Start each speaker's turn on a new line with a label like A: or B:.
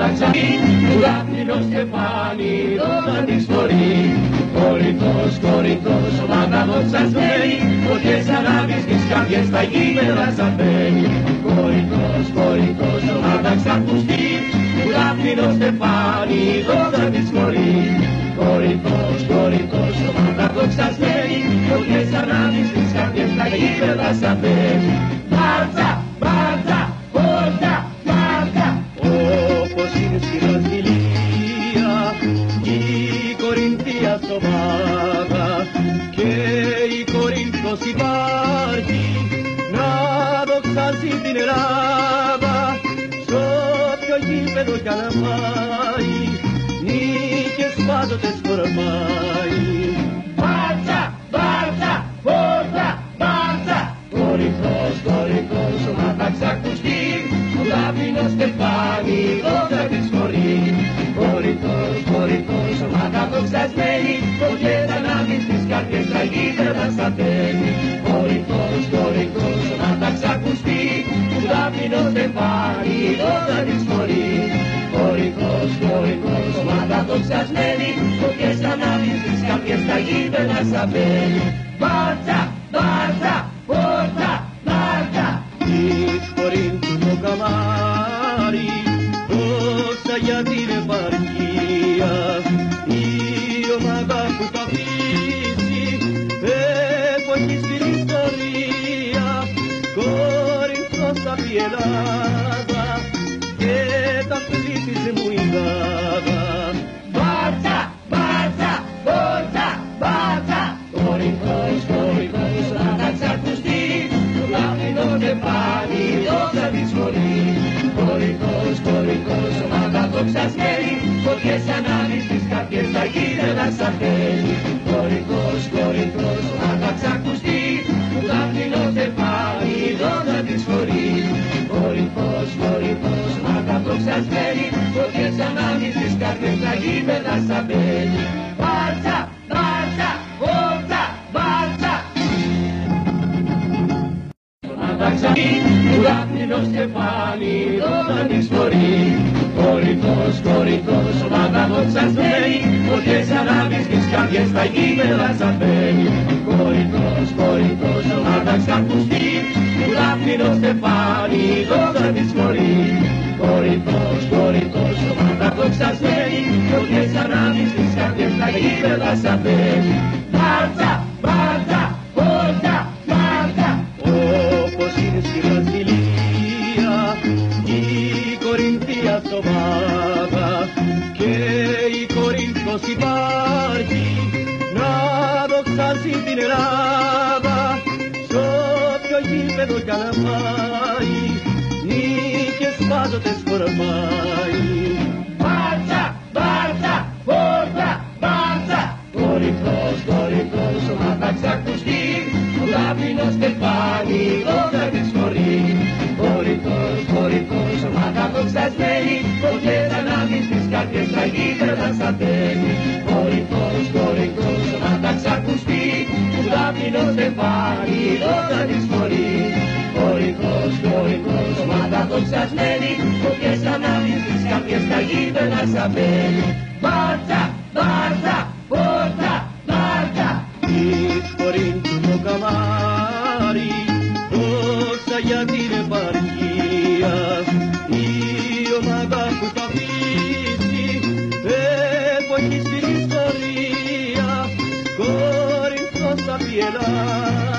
A: Αταξανή, ουράνινο στεφάνι, ρόδα της φορεί. Κορυφός, κορυφός, ομάδα δοξασμένη, φωτιές ανάβεις τις καρδιές στα γήπεδα σαπαίνει. Κορυφός, κορυφός, ομάδα ξακουστεί, ουράνινο στεφάνι, ρόδα της φορεί. Κορυφός, κορυφός, ομάδα δοξασμένη, φωτιές ανάβεις τις καρδιές στα γήπεδα σαπαίνει. Μάρτσα, μάρτσα, όρτα, μάρτσα. Όπως είναι σκηνοσυλία η Κορινθίας ομάδα και η Κορίνθος υπάρχει να δοξάσει την Ελλάδα σ' όποιο γήπεδο κι αν πάει νίκες πάντοτε σκορπάει. Μάρτσα, μάρτσα, όρτα, μάρτσα. Κορυφός, κορυφός, ομάδα ξακουστεί, ουράνινο στεφάνι, ρόδα της φορεί. Κορυφός, κορυφός, ομάδα δοξασμένη, φωτιές ανάβεις τις καρδιές στα γήπεδα σαπαίνει. Κορυφός, κορυφός, ομάδα ξακουστεί, ουράνινο στεφάνι, ρόδα της φορεί. Κορυφός, κορυφός, ομάδα δοξασμένη, φωτιές ανάβεις τις καρδιές στα γήπεδα σαπαίνει. Μάρτσα, μάρτσα, όρτα, μάρτσα. Της Κορίνθου το καμάρι, δόξα για την επαρχία, η ομάδα που θα αφήσει εποχή στην ιστορία. Κορίνθος θα πει Ελλάδα και τα πλήθησε μου η γάδα. Μάρτσα, μάρτσα, όρτα, μάρτσα. Κορυφός, κορυφός, ομάδα ξακουστεί, ουράνινο στεφάνι, δόξα της φορεί. Κορυφός, κορυφός, ομάδα δοξασμένη, φωτιές ανάβεις τις καρδιές στα γήπεδα σαπαίνει. Κορυφός, κορυφός, ομάδα ξακουστεί, ουράνινο στεφάνι, δόξα της φορεί. Κορυφός, κορυφός, ομάδα δοξασμένη, φωτιές ανάβεις τις καρδιές στα γήπεδα σαπαίνει. Μάρτσα, μάρτσα, όρτα, μάρτσα. Αταξανή, ουράνινο στεφάνι, ρόδα της φορεί. Κορυφός, κορυφός, ομάδα δοξασμένη, φωτιές ανάβεις τις καρδιές στα γήπεδα σαπαίνει. Κορυφός, κορυφός, ομάδα ξακουστεί, ουράνινο στεφάνι, ρόδα της φορεί. Κορυφός, κορυφός, ομάδα δοξασμένη, φωτιές ανάβεις τις καρδιές στα γήπεδα σαπαίνει. Μάρτσα, μάρτσα, όρτα, μάρτσα. Όπως είναι στη Βραζιλία η Κορινθίας ομάδα και η Κορίνθος υπάρχει να δοξάσει την Ελλάδα σ' όποιο γήπεδο κι αν πάει νίκες πάντοτε σκορπάει. Μάρτσα, μάρτσα, όρτα, μάρτσα. Κορυφός, κορυφός, ομάδα ξακουστεί, ουράνινο στεφάνι, ρόδα της φορεί. Κορυφός, κορυφός, ομάδα δοξασμένη, φωτιές ανάβεις τις καρδιές στα γήπεδα σαπαίνει. Κορυφός, κορυφός, ομάδα ξακουστεί, ουράνινο στεφάνι, ρόδα της φορεί. Κορυφός, κορυφός, ομάδα δοξασμένη, φωτιές ανάβεις τις καρδιές στα γήπεδα σαπαίνει. Μάρτσα, μάρτσα, όρτα, μάρτσα. Της Κορίνθου το καμάρι, δόξα για την επαρχία, η ομάδα που θα αφήσει εποχή στην ιστορία. Κορίνθος θα πει Ελλάδα